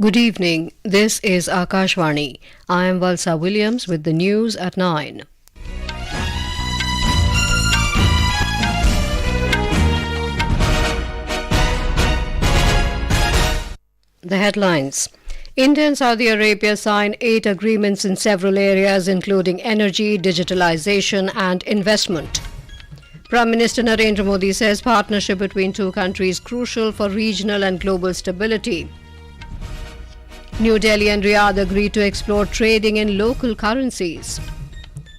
Good evening. This is Akashvani. I am Valsa Williams with the news at 9. The headlines. India and Saudi Arabia signed 8 agreements in several areas including energy, digitalisation and investment. Prime Minister Narendra Modi says partnership between two countries crucial for regional and global stability. New Delhi and Riyadh agreed to explore trading in local currencies.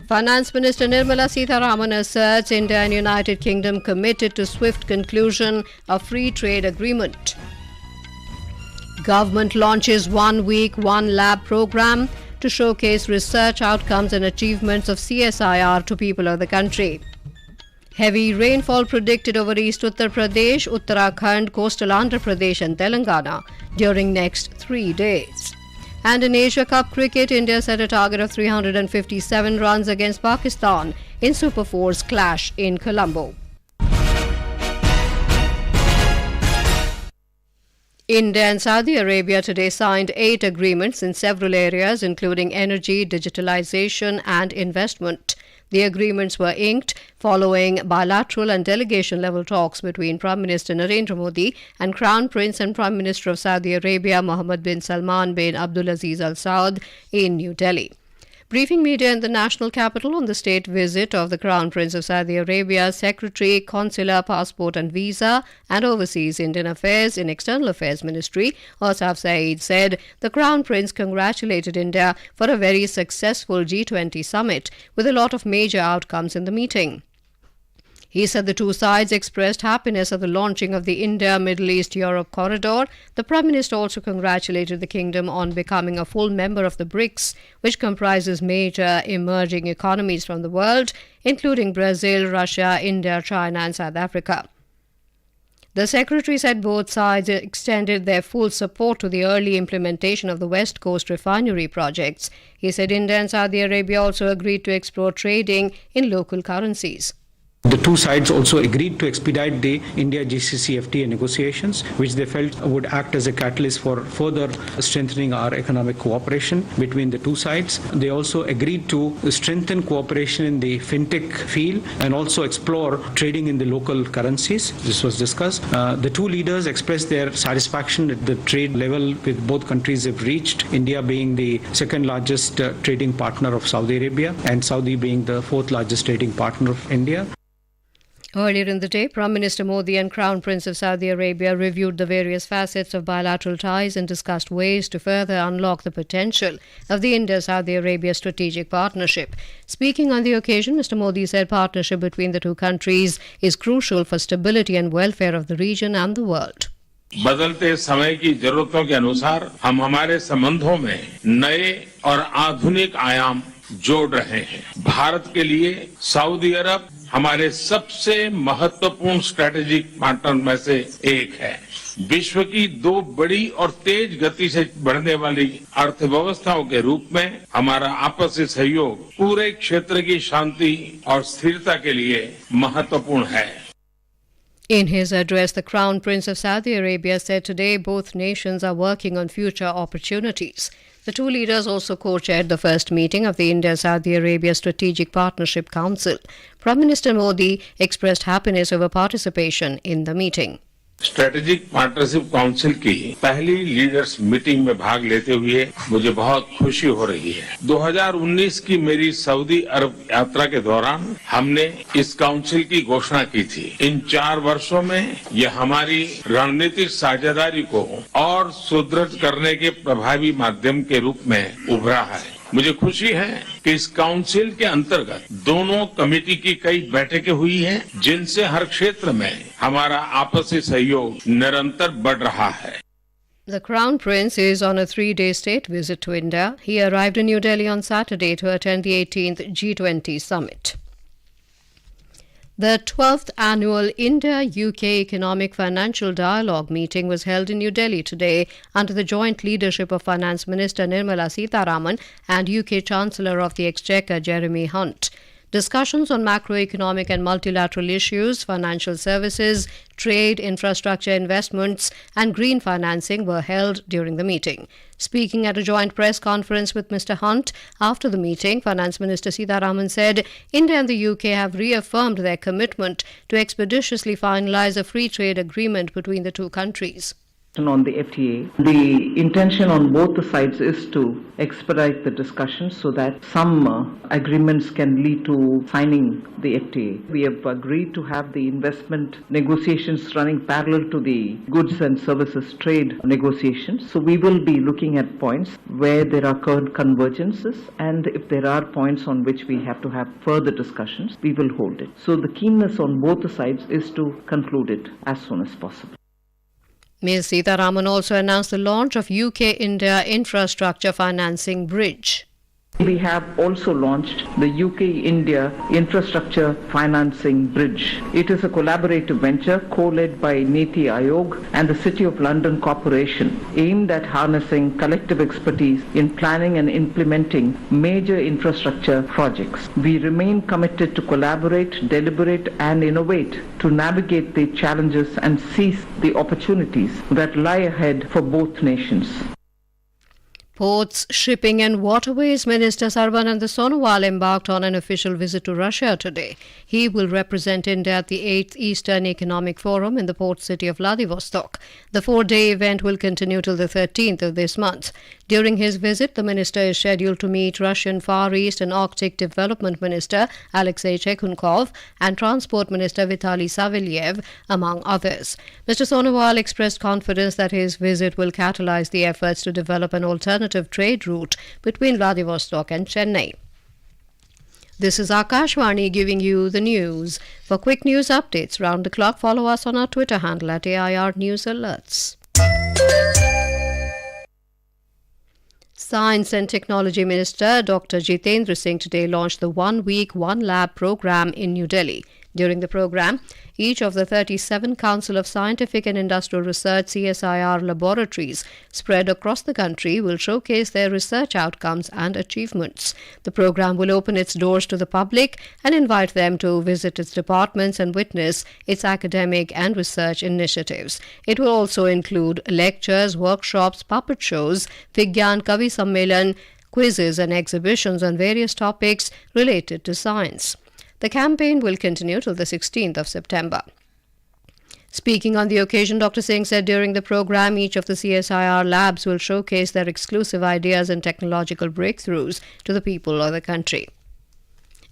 Finance Minister Nirmala Sitharaman asserts India and United Kingdom committed to swift conclusion of free trade agreement. Government launches 1 week, 1 lab program to showcase research outcomes and achievements of CSIR to people of the country. Heavy rainfall predicted over East Uttar Pradesh, Uttarakhand, coastal Andhra Pradesh and Telangana during next 3 days. And in Asia Cup cricket, India set a target of 357 runs against Pakistan in Super 4's clash in Colombo. India and Saudi Arabia today signed 8 agreements in several areas including energy, digitalisation and investment. The agreements were inked following bilateral and delegation-level talks between Prime Minister Narendra Modi and Crown Prince and Prime Minister of Saudi Arabia Mohammed bin Salman bin Abdulaziz Al Saud in New Delhi. Briefing media in the national capital on the state visit of the Crown Prince of Saudi Arabia, Secretary, Consular, Passport and Visa and Overseas Indian Affairs in External Affairs Ministry, Asaf Saeed said the Crown Prince congratulated India for a very successful G20 summit with a lot of major outcomes in the meeting. He said the two sides expressed happiness at the launching of the India-Middle East-Europe corridor. The Prime Minister also congratulated the kingdom on becoming a full member of the BRICS, which comprises major emerging economies from the world, including Brazil, Russia, India, China and South Africa. The Secretary said both sides extended their full support to the early implementation of the West Coast refinery projects. He said India and Saudi Arabia also agreed to explore trading in local currencies. The two sides also agreed to expedite the India-GCC FTA negotiations, which they felt would act as a catalyst for further strengthening our economic cooperation between the two sides. They also agreed to strengthen cooperation in the fintech field and also explore trading in the local currencies. This was discussed. The two leaders expressed their satisfaction at the trade level with both countries have reached, India being the second largest trading partner of Saudi Arabia and Saudi being the fourth largest trading partner of India. Earlier in the day, Prime Minister Modi and Crown Prince of Saudi Arabia reviewed the various facets of bilateral ties and discussed ways to further unlock the potential of the India-Saudi Arabia strategic partnership. Speaking on the occasion, Mr. Modi said partnership between the two countries is crucial for stability and welfare of the region and the world. बदलते समय की जरूरतों के अनुसार हम हमारे संबंधों में नए और आधुनिक आयाम जोड़ रहे हैं। भारत के लिए सऊदी अरब हमारे सबसे महत्वपूर्ण स्ट्रेटेजिक पार्टनर में से एक है। विश्व की 2 बड़ी और तेज गति से बढ़ने वाली अर्थव्यवस्थाओं के रूप में हमारा आपसी सहयोग पूरे क्षेत्र की शांति और स्थिरता के लिए महत्वपूर्ण है। In his address, the Crown Prince of Saudi Arabia said today both nations are working on future opportunities. The two leaders also co-chaired the first meeting of the India-Saudi Arabia Strategic Partnership Council. Prime Minister Modi expressed happiness over participation in the meeting. Strategic partnership council की पहली leaders meeting में भाग लेते हुए मुझे बहुत खुशी हो रही है। 2019 की मेरी सऊदी अरब यात्रा के दौरान हमने इस काउंसिल की घोषणा की थी। इन 4 वर्षों में यह हमारी रणनीतिक साझेदारी को और सुदृढ़ करने के प्रभावी माध्यम के रूप में उभरा है। मुझे खुशी है कि इस काउंसिल के अंतर्गत दोनों कमेटी की कई बैठकें हुई हैं, जिनसे हर क्षेत्र में हमारा आपसी सहयोग निरंतर बढ़ रहा है। The Crown Prince is on a 3-day state visit to India. He arrived in New Delhi on Saturday to attend the 18th G20 summit. The 12th annual India-UK Economic Financial Dialogue meeting was held in New Delhi today under the joint leadership of Finance Minister Nirmala Sitharaman and UK Chancellor of the Exchequer Jeremy Hunt. Discussions on macroeconomic and multilateral issues, financial services, trade, infrastructure investments, and green financing were held during the meeting. Speaking at a joint press conference with Mr. Hunt after the meeting, Finance Minister Sitharaman said India and the UK have reaffirmed their commitment to expeditiously finalize a free trade agreement between the two countries. On the FTA, the intention on both the sides is to expedite the discussions so that some agreements can lead to signing the FTA. We have agreed to have the investment negotiations running parallel to the goods and services trade negotiations. So we will be looking at points where there are current convergences, and if there are points on which we have to have further discussions, we will hold it. So the keenness on both the sides is to conclude it as soon as possible. Ms. Sitharaman also announced the launch of UK-India Infrastructure Financing Bridge. We have also launched the UK-India Infrastructure Financing Bridge. It is a collaborative venture co-led by Niti Aayog and the City of London Corporation, aimed at harnessing collective expertise in planning and implementing major infrastructure projects. We remain committed to collaborate, deliberate and innovate to navigate the challenges and seize the opportunities that lie ahead for both nations. Ports, Shipping and Waterways Minister Sarbananda Sonowal embarked on an official visit to Russia today. He will represent India at the 8th Eastern Economic Forum in the port city of Vladivostok. The 4-day event will continue till the 13th of this month. During his visit, the minister is scheduled to meet Russian Far East and Arctic Development Minister Alexei Chekunkov and Transport Minister Vitaly Savelyev, among others. Mr. Sonowal expressed confidence that his visit will catalyze the efforts to develop an alternative trade route between Vladivostok and Chennai. This is Akashvani giving you the news. For quick news updates round the clock, follow us on our Twitter handle at AIR News Alerts. Science and Technology Minister Dr. Jitendra Singh today launched the 1 Week, 1 Lab program in New Delhi. During the program, each of the 37 Council of Scientific and Industrial Research CSIR laboratories spread across the country will showcase their research outcomes and achievements. The program will open its doors to the public and invite them to visit its departments and witness its academic and research initiatives. It will also include lectures, workshops, puppet shows, Vigyan Kavi Sammelan, quizzes and exhibitions on various topics related to science. The campaign will continue till the 16th of September. Speaking on the occasion, Dr. Singh said during the program, each of the CSIR labs will showcase their exclusive ideas and technological breakthroughs to the people of the country.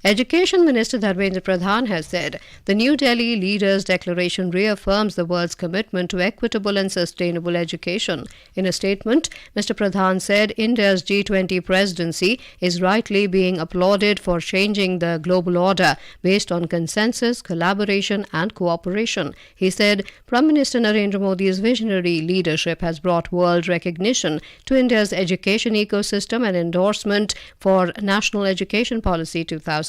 Education Minister Dharmendra Pradhan has said the New Delhi Leaders' Declaration reaffirms the world's commitment to equitable and sustainable education. In a statement, Mr. Pradhan said India's G20 presidency is rightly being applauded for changing the global order based on consensus, collaboration and cooperation. He said Prime Minister Narendra Modi's visionary leadership has brought world recognition to India's education ecosystem and endorsement for National Education Policy 2020.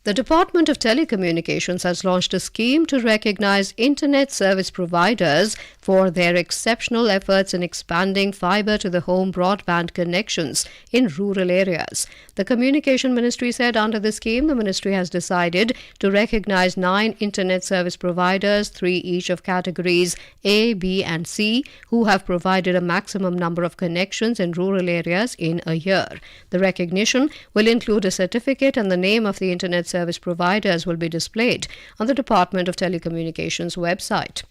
The Department of Telecommunications has launched a scheme to recognize internet service providers for their exceptional efforts in expanding fiber-to-the-home broadband connections in rural areas. The Communication Ministry said under the scheme, the ministry has decided to recognize 9 internet service providers, 3 each of categories A, B and C, who have provided a maximum number of connections in rural areas in a year. The recognition will include a certificate, and the name of the internet service providers will be displayed on the Department of Telecommunications website.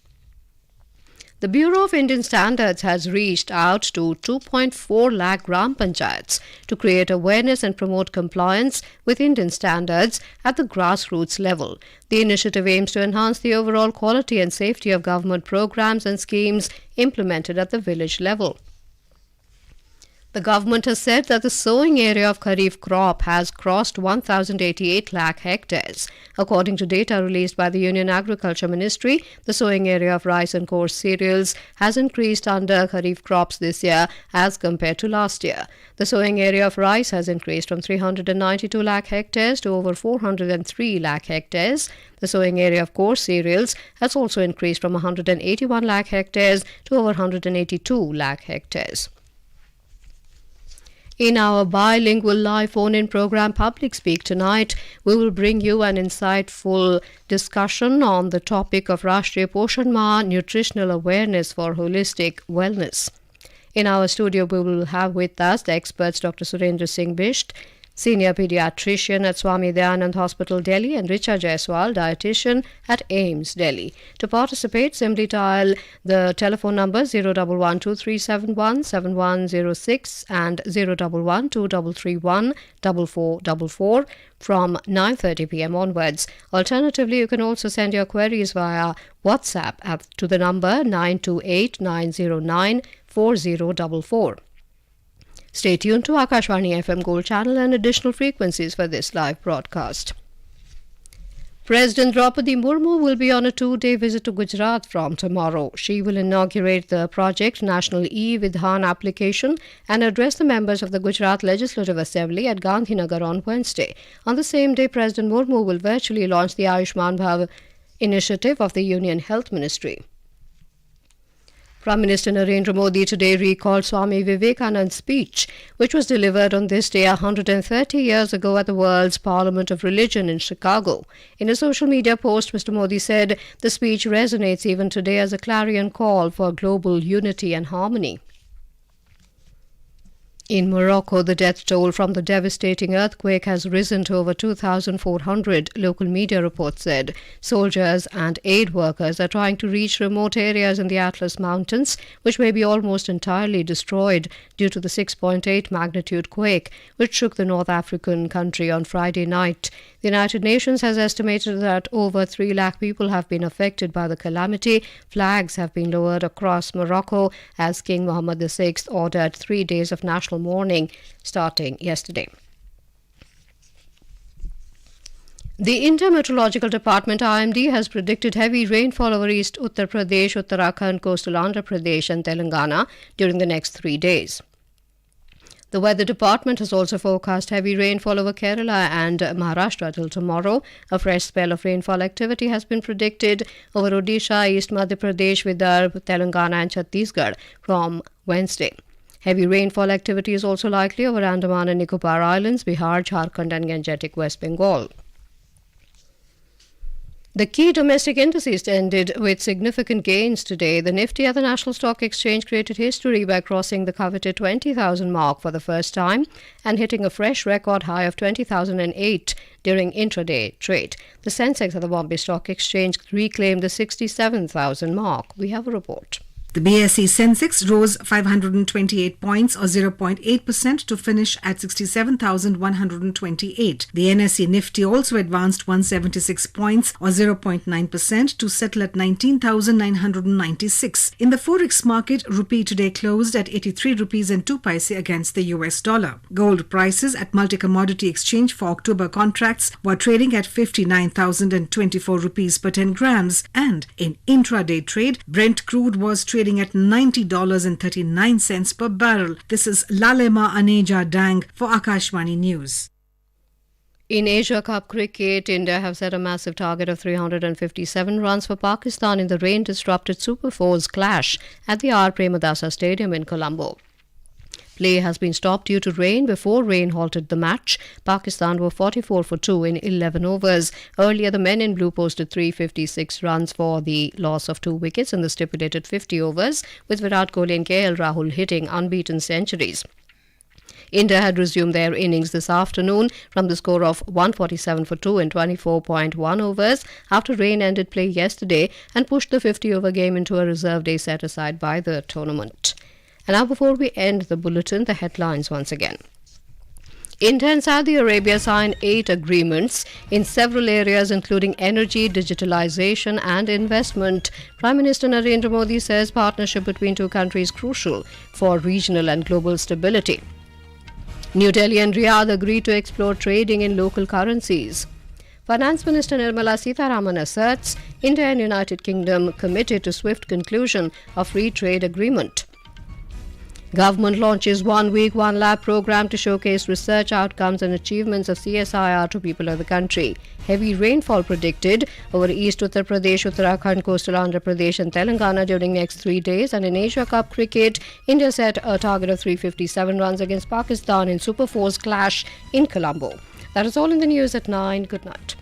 The Bureau of Indian Standards has reached out to 2.4 lakh Gram Panchayats to create awareness and promote compliance with Indian standards at the grassroots level. The initiative aims to enhance the overall quality and safety of government programs and schemes implemented at the village level. The government has said that the sowing area of Kharif crop has crossed 1,088 lakh hectares. According to data released by the Union Agriculture Ministry, the sowing area of rice and coarse cereals has increased under Kharif crops this year as compared to last year. The sowing area of rice has increased from 392 lakh hectares to over 403 lakh hectares. The sowing area of coarse cereals has also increased from 181 lakh hectares to over 182 lakh hectares. In our bilingual live phone-in program Public Speak tonight, we will bring you an insightful discussion on the topic of Rashtriya Poshan Maah, nutritional awareness for holistic wellness. In our studio, we will have with us the experts Dr. Surendra Singh Bisht, Senior Pediatrician at Swami Dayanand Hospital, Delhi, and Richa Jaiswal, Dietitian at AIMS, Delhi. To participate, simply dial the telephone number 011-2371-7106 and 011-2331-4444 from 9:30 p.m. onwards. Alternatively, you can also send your queries via WhatsApp to the number 928-909-4044. Stay tuned to Akashvani FM Gold channel and additional frequencies for this live broadcast. President Draupadi Murmu will be on a 2-day visit to Gujarat from tomorrow. She will inaugurate the Project National E-Vidhan application and address the members of the Gujarat Legislative Assembly at Gandhinagar on Wednesday. On the same day, President Murmu will virtually launch the Ayushman Bhav initiative of the Union Health Ministry. Prime Minister Narendra Modi today recalled Swami Vivekananda's speech, which was delivered on this day 130 years ago at the World's Parliament of Religion in Chicago. In a social media post, Mr. Modi said the speech resonates even today as a clarion call for global unity and harmony. In Morocco, the death toll from the devastating earthquake has risen to over 2,400, local media reports said. Soldiers and aid workers are trying to reach remote areas in the Atlas Mountains, which may be almost entirely destroyed due to the 6.8 magnitude quake, which shook the North African country on Friday night. The United Nations has estimated that over 3 lakh people have been affected by the calamity. Flags have been lowered across Morocco as King Mohammed VI ordered 3 days of national mourning starting yesterday. The India Meteorological Department IMD has predicted heavy rainfall over East Uttar Pradesh, Uttarakhand, coastal Andhra Pradesh and Telangana during the next 3 days. The Weather Department has also forecast heavy rainfall over Kerala and Maharashtra till tomorrow. A fresh spell of rainfall activity has been predicted over Odisha, East Madhya Pradesh, Vidarbha, Telangana and Chhattisgarh from Wednesday. Heavy rainfall activity is also likely over Andaman and Nicobar Islands, Bihar, Jharkhand and Gangetic West Bengal. The key domestic indices ended with significant gains today. The Nifty at the National Stock Exchange created history by crossing the coveted 20,000 mark for the first time and hitting a fresh record high of 20,008 during intraday trade. The Sensex at the Bombay Stock Exchange reclaimed the 67,000 mark. We have a report. The BSE Sensex rose 528 points or 0.8% to finish at 67,128. The NSE Nifty also advanced 176 points or 0.9% to settle at 19,996. In the forex market, rupee today closed at 83 rupees and 2 paise against the US dollar. Gold prices at multi-commodity exchange for October contracts were trading at 59,024 rupees per 10 grams, and in intraday trade, Brent crude was trading at $90.39 per barrel. This is Lalema Aneja Dang for Akashvani News. In Asia Cup cricket, India have set a massive target of 357 runs for Pakistan in the rain-disrupted Super 4's clash at the R. Premadasa Stadium in Colombo. Play has been stopped due to rain before rain halted the match. Pakistan were 44 for 2 in 11 overs. Earlier, the men in blue posted 356 runs for the loss of 2 wickets in the stipulated 50 overs, with Virat Kohli and KL Rahul hitting unbeaten centuries. India had resumed their innings this afternoon from the score of 147 for 2 in 24.1 overs after rain ended play yesterday and pushed the 50-over game into a reserve day set aside by the tournament. And now, before we end the bulletin, the headlines once again. India and Saudi Arabia signed 8 agreements in several areas including energy, digitalisation and investment. Prime Minister Narendra Modi says partnership between 2 countries is crucial for regional and global stability. New Delhi and Riyadh agreed to explore trading in local currencies. Finance Minister Nirmala Sitharaman asserts India and United Kingdom committed to swift conclusion of free trade agreement. Government launches 1 week, 1 lab program to showcase research outcomes and achievements of CSIR to people of the country. Heavy rainfall predicted over East Uttar Pradesh, Uttarakhand, coastal Andhra Pradesh and Telangana during next 3 days. And in Asia Cup cricket, India set a target of 357 runs against Pakistan in Super 4's clash in Colombo. That is all in the news at 9. Good night.